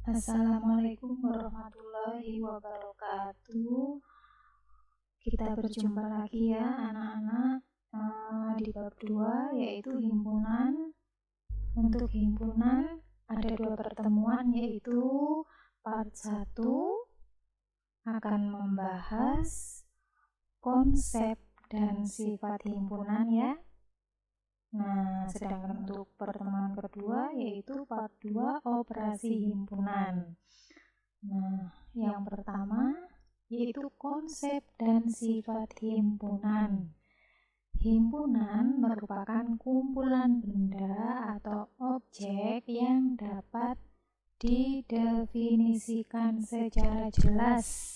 Assalamualaikum warahmatullahi wabarakatuh. Kita berjumpa lagi ya anak-anak di bab 2 yaitu himpunan. Untuk himpunan ada 2 pertemuan, yaitu part 1 akan membahas konsep dan sifat himpunan ya. Nah, sedangkan untuk pertemuan kedua yaitu part 2 operasi himpunan. Nah, yang pertama yaitu konsep dan sifat himpunan. Himpunan merupakan kumpulan benda atau objek yang dapat didefinisikan secara jelas.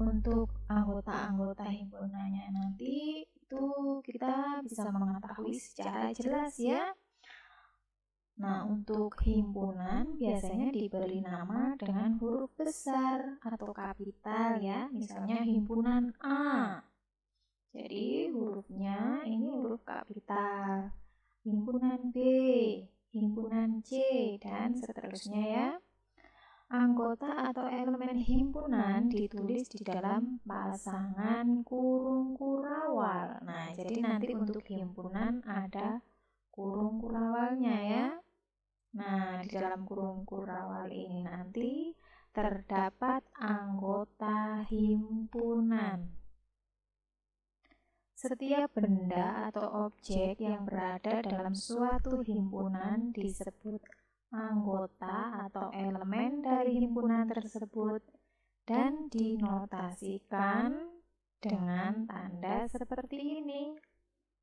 Untuk anggota-anggota himpunannya nanti itu kita bisa mengetahui secara jelas ya. Nah, untuk himpunan biasanya diberi nama dengan huruf besar atau kapital ya. Misalnya himpunan A. Jadi hurufnya ini huruf kapital. Himpunan B, himpunan C, dan seterusnya ya. Anggota atau elemen himpunan ditulis di dalam pasangan kurung kurawal. Nah, jadi nanti untuk himpunan ada kurung kurawalnya ya. Nah, di dalam kurung kurawal ini nanti terdapat anggota himpunan. Setiap benda atau objek yang berada dalam suatu himpunan disebut anggota atau elemen dari himpunan tersebut dan dinotasikan dengan tanda seperti ini.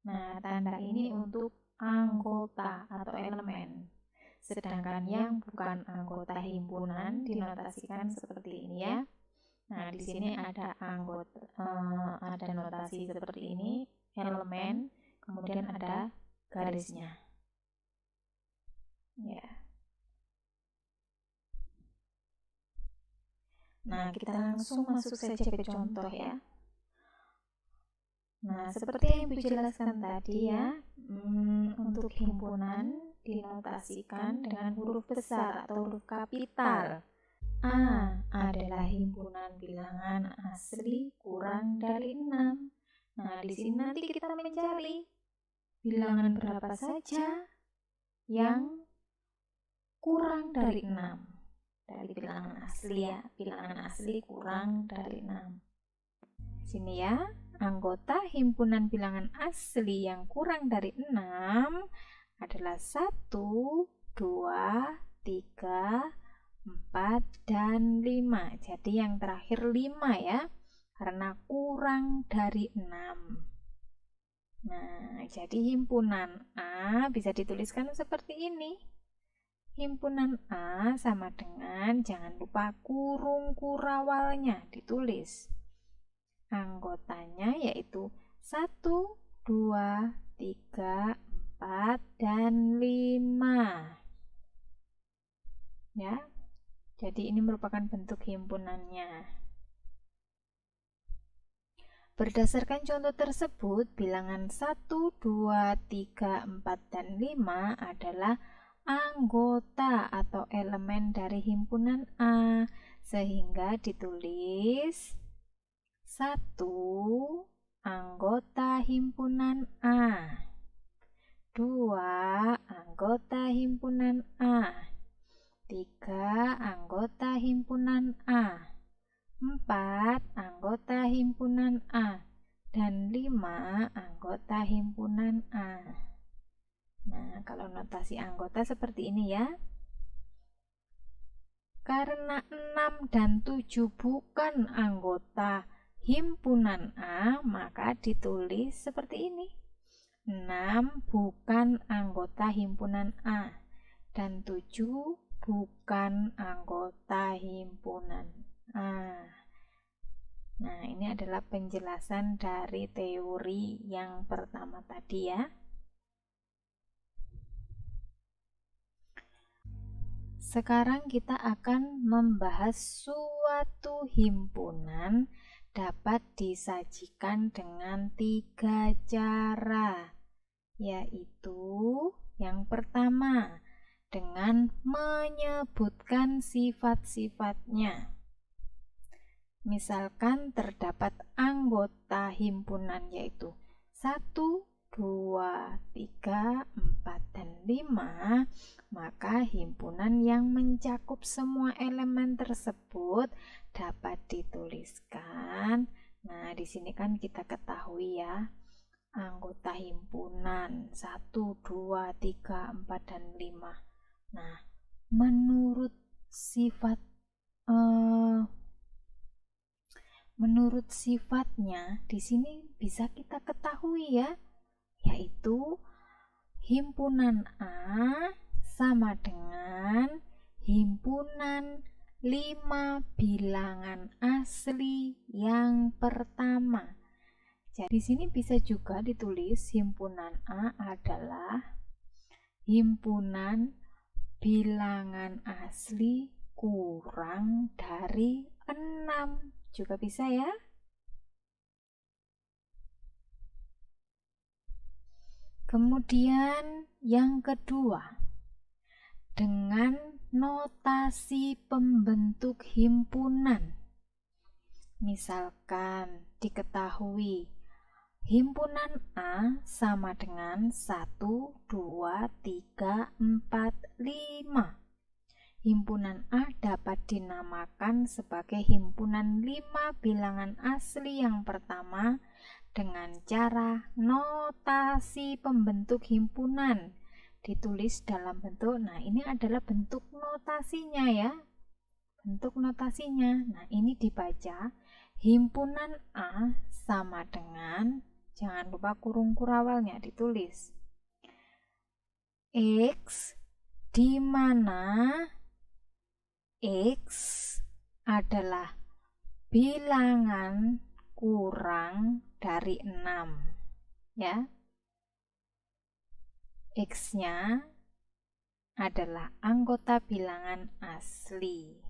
Nah, tanda ini untuk anggota atau elemen. Sedangkan yang bukan anggota himpunan dinotasikan seperti ini ya. Nah, di sini ada ada notasi seperti ini, elemen, kemudian ada garisnya. Ya. Nah, kita langsung masuk saja ke contoh ya. Nah, seperti yang Ibu jelaskan tadi ya, untuk himpunan dinotasikan dengan huruf besar atau huruf kapital. A adalah himpunan bilangan asli kurang dari 6. Nah, di sini nanti kita mencari bilangan berapa saja yang kurang dari 6. Dari bilangan asli ya, bilangan asli kurang dari 6. Sini ya, anggota himpunan bilangan asli yang kurang dari 6 adalah 1, 2, 3, 4, dan 5. Jadi yang terakhir 5 ya, karena kurang dari 6. Nah, jadi himpunan A bisa dituliskan seperti ini. Himpunan A sama dengan, jangan lupa kurung kurawalnya ditulis. Anggotanya yaitu 1, 2, 3, 4, dan 5. Ya. Jadi ini merupakan bentuk himpunannya. Berdasarkan contoh tersebut, bilangan 1, 2, 3, 4, dan 5 adalah anggota atau elemen dari himpunan A, sehingga ditulis 1 anggota himpunan A, 2 anggota himpunan A, 3 anggota himpunan A, 4 anggota himpunan A, dan 5 anggota himpunan A. Nah, kalau notasi anggota seperti ini ya. Karena 6 dan 7 bukan anggota himpunan A, maka ditulis seperti ini. 6 bukan anggota himpunan A, dan 7 bukan anggota himpunan A. Nah, ini adalah penjelasan dari teori yang pertama tadi ya. Sekarang kita akan membahas suatu himpunan dapat disajikan dengan 3 cara, yaitu yang pertama dengan menyebutkan sifat-sifatnya. Misalkan terdapat anggota himpunan yaitu 1, 2, 3, 4, dan 5, maka himpunan yang mencakup semua elemen tersebut dapat dituliskan. Nah, di sini kan kita ketahui ya, anggota himpunan 1, 2, 3, 4, dan 5. Nah, menurut sifatnya di sini bisa kita ketahui ya, yaitu himpunan A sama dengan himpunan 5 bilangan asli yang pertama. Jadi di sini bisa juga ditulis himpunan A adalah himpunan bilangan asli kurang dari 6. Juga bisa ya. Kemudian yang kedua, dengan notasi pembentuk himpunan. Misalkan diketahui himpunan A sama dengan 1, 2, 3, 4, 5. Himpunan A dapat dinamakan sebagai himpunan 5 bilangan asli yang pertama dengan cara notasi pembentuk himpunan ditulis dalam bentuk, nah ini adalah bentuk notasinya ya, bentuk notasinya. Nah, ini dibaca himpunan A sama dengan, jangan lupa kurung kurawalnya ditulis, X, di mana X adalah bilangan kurang dari 6 ya. X-nya adalah anggota bilangan asli.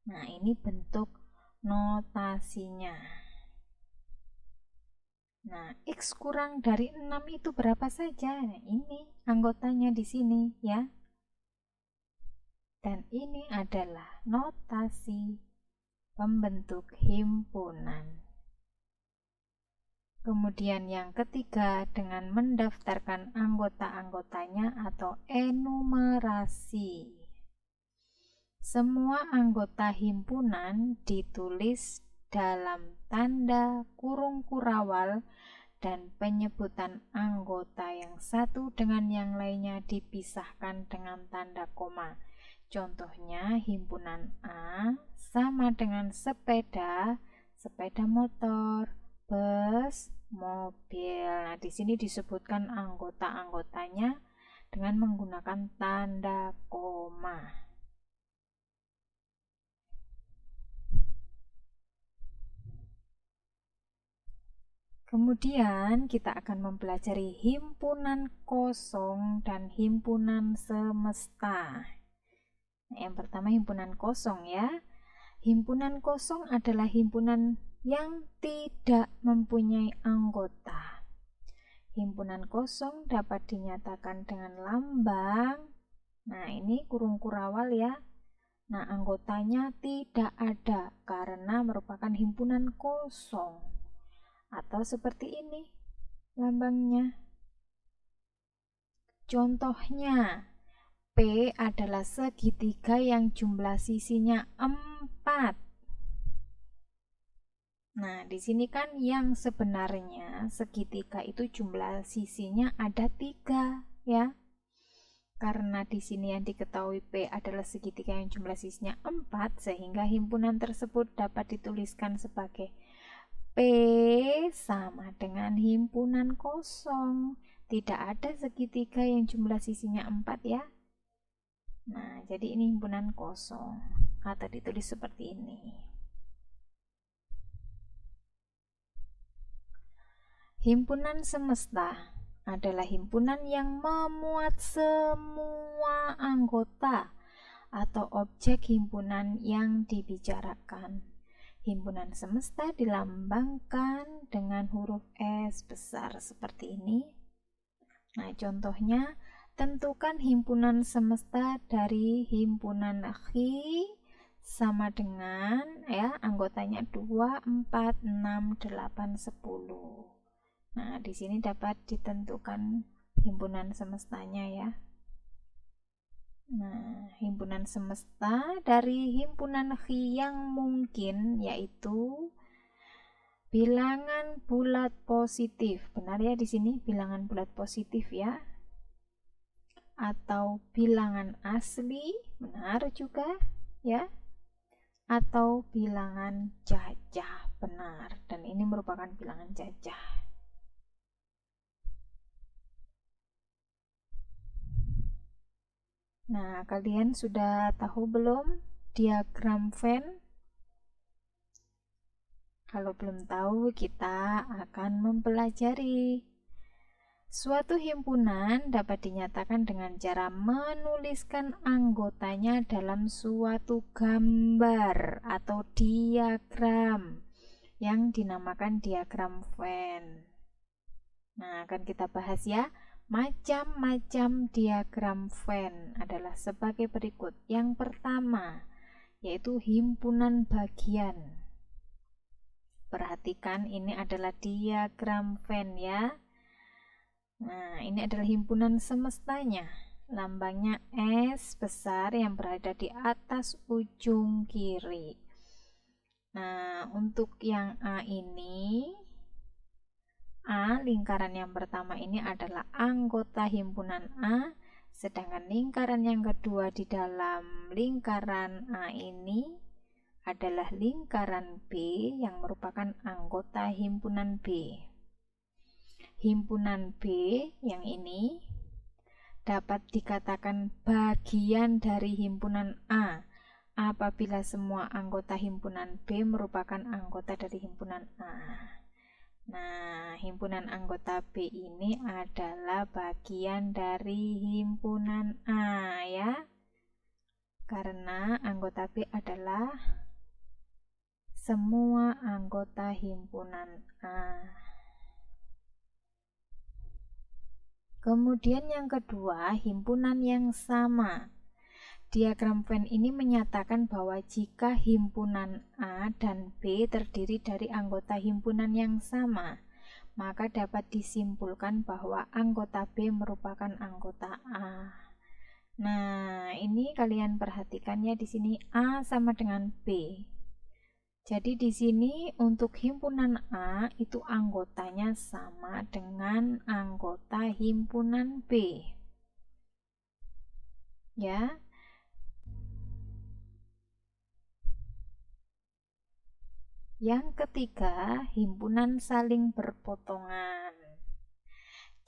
Nah, ini bentuk notasinya. Nah, X kurang dari 6 itu berapa saja? Nah, ini anggotanya di sini ya. Dan ini adalah notasi pembentuk himpunan. Kemudian yang ketiga, dengan mendaftarkan anggota-anggotanya atau enumerasi. Semua anggota himpunan ditulis dalam tanda kurung kurawal dan penyebutan anggota yang satu dengan yang lainnya dipisahkan dengan tanda koma. Contohnya himpunan A sama dengan sepeda, sepeda motor, bus, mobil. Nah, di sini disebutkan anggota-anggotanya dengan menggunakan tanda koma. Kemudian kita akan mempelajari himpunan kosong dan himpunan semesta. Nah, yang pertama himpunan kosong ya. Himpunan kosong adalah himpunan yang tidak mempunyai anggota. Himpunan kosong dapat dinyatakan dengan lambang. Nah, ini kurung kurawal ya. Nah, anggotanya tidak ada karena merupakan himpunan kosong. Atau seperti ini lambangnya. Contohnya, P adalah segitiga yang jumlah sisinya 4. Nah, di sini kan yang sebenarnya segitiga itu jumlah sisinya ada 3 ya. Karena di sini yang diketahui P adalah segitiga yang jumlah sisinya 4, sehingga himpunan tersebut dapat dituliskan sebagai P sama dengan himpunan kosong. Tidak ada segitiga yang jumlah sisinya 4 ya. Nah, jadi ini himpunan kosong atau ditulis seperti ini. Himpunan semesta adalah himpunan yang memuat semua anggota atau objek himpunan yang dibicarakan. Himpunan semesta dilambangkan dengan huruf S besar seperti ini. Nah, contohnya Tentukan himpunan semesta dari himpunan Xi sama dengan ya anggotanya 2, 4, 6, 8, 10. Nah, di sini dapat ditentukan himpunan semestanya ya. Nah, himpunan semesta dari himpunan Xi yang mungkin yaitu bilangan bulat positif. Benar ya di sini bilangan bulat positif ya. Atau bilangan asli, benar juga ya. Atau bilangan jajah, benar. Dan ini merupakan bilangan jajah. Nah, kalian sudah tahu belum diagram Venn? Kalau belum tahu, kita akan mempelajari. Suatu himpunan dapat dinyatakan dengan cara menuliskan anggotanya dalam suatu gambar atau diagram yang dinamakan diagram Venn. Nah, akan kita bahas ya. Macam-macam diagram Venn adalah sebagai berikut. Yang pertama, yaitu himpunan bagian. Perhatikan, ini adalah diagram Venn ya. Nah, ini adalah himpunan semestanya. Lambangnya S besar yang berada di atas ujung kiri. Nah, untuk yang A ini, A lingkaran yang pertama ini adalah anggota himpunan A, sedangkan lingkaran yang kedua di dalam lingkaran A ini adalah lingkaran B yang merupakan anggota himpunan B. Himpunan B yang ini dapat dikatakan bagian dari himpunan A apabila semua anggota himpunan B merupakan anggota dari himpunan A. Nah, himpunan anggota B ini adalah bagian dari himpunan A ya. Karena anggota B adalah semua anggota himpunan A. Kemudian yang kedua, himpunan yang sama. Diagram Venn ini menyatakan bahwa jika himpunan A dan B terdiri dari anggota himpunan yang sama, maka dapat disimpulkan bahwa anggota B merupakan anggota A. Nah, ini kalian perhatikan ya, di sini A sama dengan B. Jadi di sini untuk himpunan A itu anggotanya sama dengan anggota himpunan B. Ya. Yang ketiga, himpunan saling berpotongan.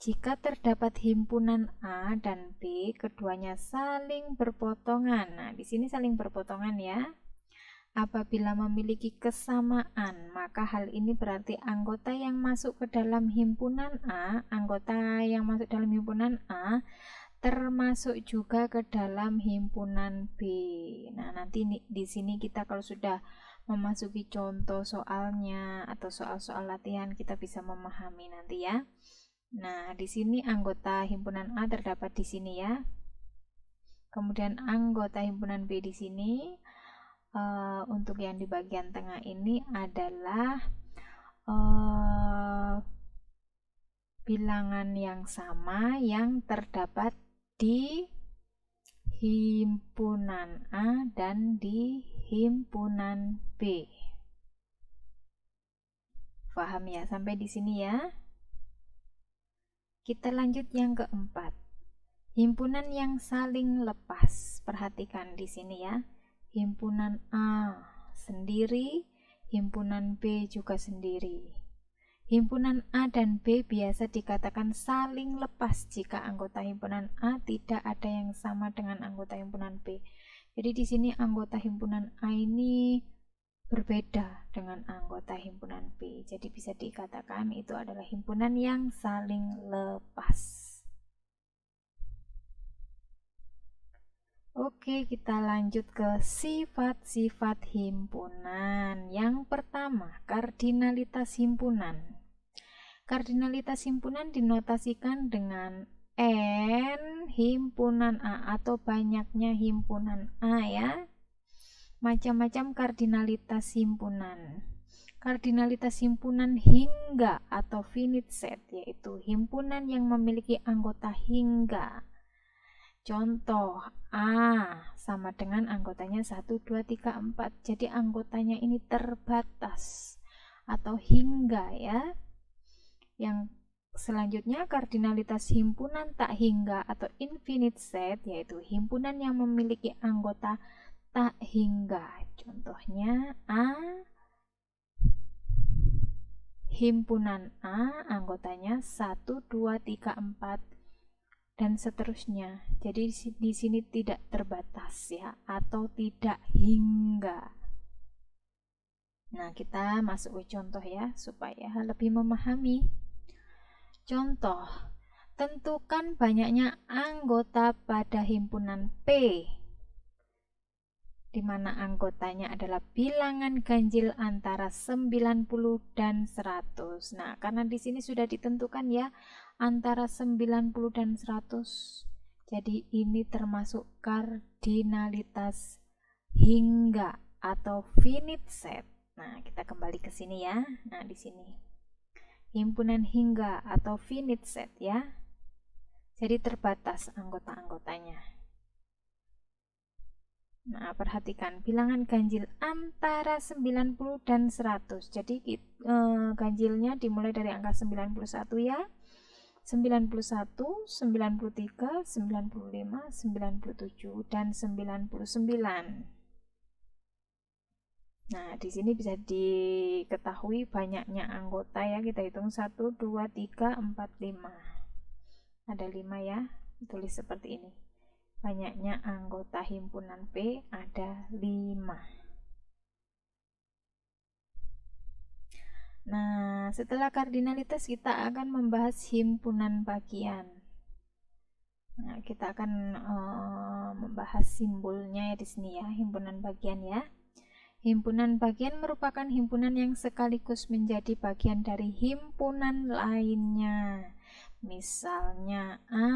Jika terdapat himpunan A dan B, keduanya saling berpotongan. Nah, di sini saling berpotongan ya. Apabila memiliki kesamaan, maka hal ini berarti anggota yang masuk ke dalam himpunan A, termasuk juga ke dalam himpunan B. Nah, nanti di sini kita kalau sudah memasuki contoh soalnya atau soal-soal latihan, kita bisa memahami nanti ya. Nah, di sini anggota himpunan A terdapat di sini ya. Kemudian anggota himpunan B di sini. Untuk yang di bagian tengah ini adalah bilangan yang sama yang terdapat di himpunan A dan di himpunan B. Paham ya sampai di sini ya? Kita lanjut yang keempat. Himpunan yang saling lepas. Perhatikan di sini ya. Himpunan A sendiri, himpunan B juga sendiri. Himpunan A dan B biasa dikatakan saling lepas jika anggota himpunan A tidak ada yang sama dengan anggota himpunan B. Jadi di sini anggota himpunan A ini berbeda dengan anggota himpunan B. Jadi bisa dikatakan itu adalah himpunan yang saling lepas. Oke, kita lanjut ke sifat-sifat himpunan. Yang pertama, kardinalitas himpunan. Kardinalitas himpunan dinotasikan dengan N himpunan A atau banyaknya himpunan A ya. Macam-macam kardinalitas himpunan. Kardinalitas himpunan hingga atau finite set, yaitu himpunan yang memiliki anggota hingga. Contoh A sama dengan anggotanya 1, 2, 3, 4. Jadi anggotanya ini terbatas atau hingga ya. Yang selanjutnya kardinalitas himpunan tak hingga atau infinite set, yaitu himpunan yang memiliki anggota tak hingga. Contohnya A, himpunan A anggotanya 1, 2, 3, 4 dan seterusnya. Jadi di sini tidak terbatas ya atau tidak hingga. Nah, kita masuk ke contoh ya supaya lebih memahami. Contoh, tentukan banyaknya anggota pada himpunan P, di mana anggotanya adalah bilangan ganjil antara 90 dan 100. Nah, karena di sini sudah ditentukan ya antara 90 dan 100. Jadi ini termasuk kardinalitas hingga atau finite set. Nah, kita kembali ke sini ya. Nah, di sini himpunan hingga atau finite set ya. Jadi terbatas anggota-anggotanya. Nah, perhatikan bilangan ganjil antara 90 dan 100. Jadi ganjilnya dimulai dari angka 91 ya. 91, 93, 95, 97 dan 99. Nah, di sini bisa diketahui banyaknya anggota ya. Kita hitung 1, 2, 3, 4, 5. Ada 5 ya. Tulis seperti ini. Banyaknya anggota himpunan P ada 5. Nah, setelah kardinalitas kita akan membahas himpunan bagian. Nah, kita akan membahas simbolnya ya di sini ya, himpunan bagian ya. Himpunan bagian merupakan himpunan yang sekaligus menjadi bagian dari himpunan lainnya. Misalnya A.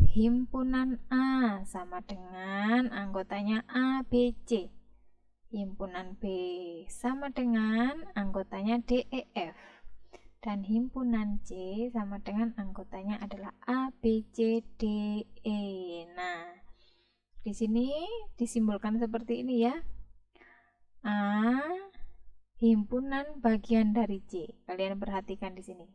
Himpunan A sama dengan anggotanya A, B, C. Himpunan B sama dengan anggotanya D, E, F. Dan himpunan C sama dengan anggotanya adalah A, B, C, D, E. Nah, di sini disimbolkan seperti ini ya. A himpunan bagian dari C. Kalian perhatikan di sini.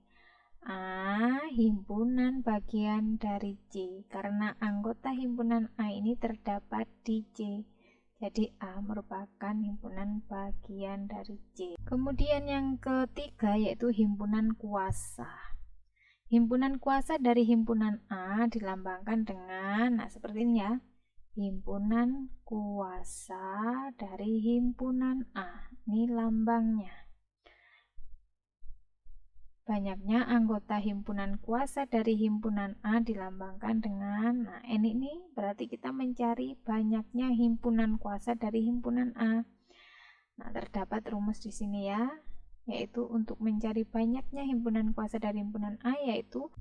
A himpunan bagian dari C karena anggota himpunan A ini terdapat di C. Jadi A merupakan himpunan bagian dari C. Kemudian yang ketiga yaitu himpunan kuasa. Himpunan kuasa dari himpunan A dilambangkan dengan seperti ini ya. Himpunan kuasa dari himpunan A. Ini lambangnya. Banyaknya anggota himpunan kuasa dari himpunan A dilambangkan dengan N ini berarti kita mencari banyaknya himpunan kuasa dari himpunan A. Nah, terdapat rumus di sini ya, yaitu untuk mencari banyaknya himpunan kuasa dari himpunan A yaitu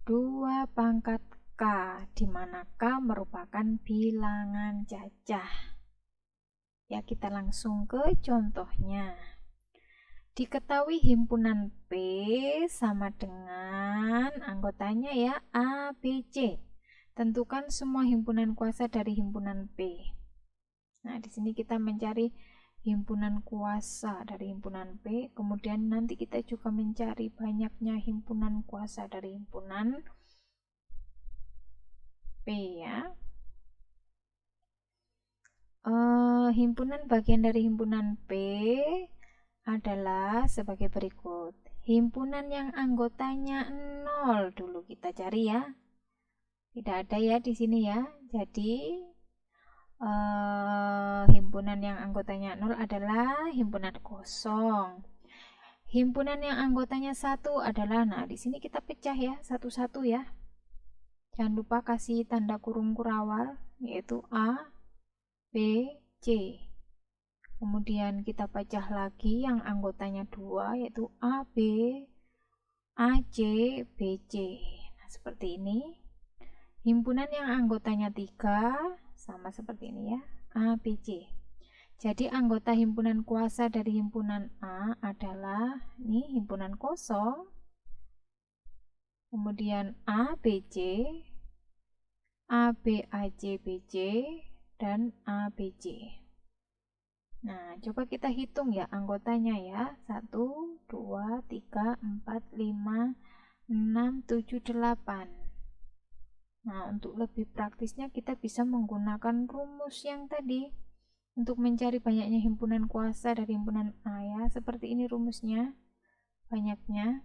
2 pangkat K, di mana K merupakan bilangan cacah. Ya, kita langsung ke contohnya. Diketahui himpunan P sama dengan anggotanya ya A, B, C. Tentukan semua himpunan kuasa dari himpunan P. Nah, di sini kita mencari himpunan kuasa dari himpunan P, kemudian nanti kita juga mencari banyaknya himpunan kuasa dari himpunan P ya. Himpunan bagian dari himpunan P adalah sebagai berikut. Himpunan yang anggotanya 0 dulu kita cari ya. Tidak ada ya di sini ya. Jadi himpunan yang anggotanya 0 adalah himpunan kosong. Himpunan yang anggotanya 1 adalah, nah di sini kita pecah ya, satu-satu ya. Jangan lupa kasih tanda kurung kurawal, yaitu A, B, C. Kemudian kita pecah lagi yang anggotanya 2, yaitu A, B, AC, BC. Nah, seperti ini. Himpunan yang anggotanya 3 sama seperti ini ya, A, B, C. Jadi anggota himpunan kuasa dari himpunan A adalah ini himpunan kosong, kemudian A, B, C, A, B, A, C, B, C, dan A, B, C. Nah, coba kita hitung ya anggotanya ya. 1, 2, 3, 4, 5, 6, 7, 8. Nah, untuk lebih praktisnya kita bisa menggunakan rumus yang tadi untuk mencari banyaknya himpunan kuasa dari himpunan A ya. Seperti ini rumusnya. Banyaknya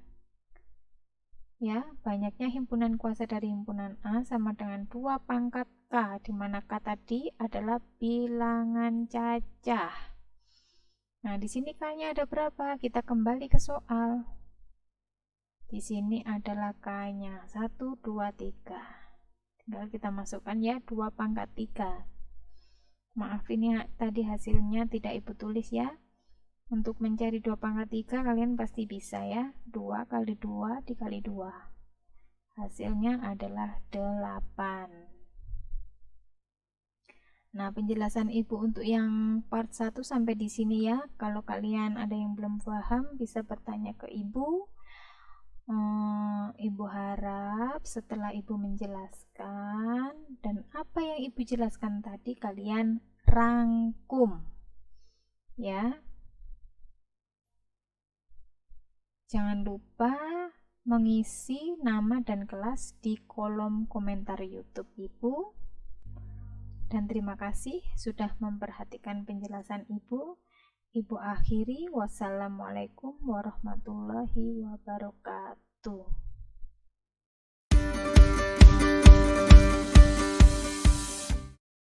ya, banyaknya himpunan kuasa dari himpunan A sama dengan 2 pangkat K, di mana K tadi adalah bilangan cacah. Nah, di sini K-nya ada berapa? Kita kembali ke soal. Di sini adalah K-nya 1, 2, 3. Tinggal kita masukkan ya 2 pangkat 3. Maaf ini tadi hasilnya tidak ibu tulis ya. Untuk mencari 2 pangkat 3 kalian pasti bisa ya. 2 kali 2 dikali 2. Hasilnya adalah 8. Nah, penjelasan ibu untuk yang part 1 sampai di sini ya. Kalau kalian ada yang belum paham bisa bertanya ke ibu. Ibu harap setelah ibu menjelaskan dan apa yang ibu jelaskan tadi kalian rangkum ya. Jangan lupa mengisi nama dan kelas di kolom komentar YouTube ibu. Dan terima kasih sudah memperhatikan penjelasan ibu. Ibu akhiri, wassalamualaikum warahmatullahi wabarakatuh.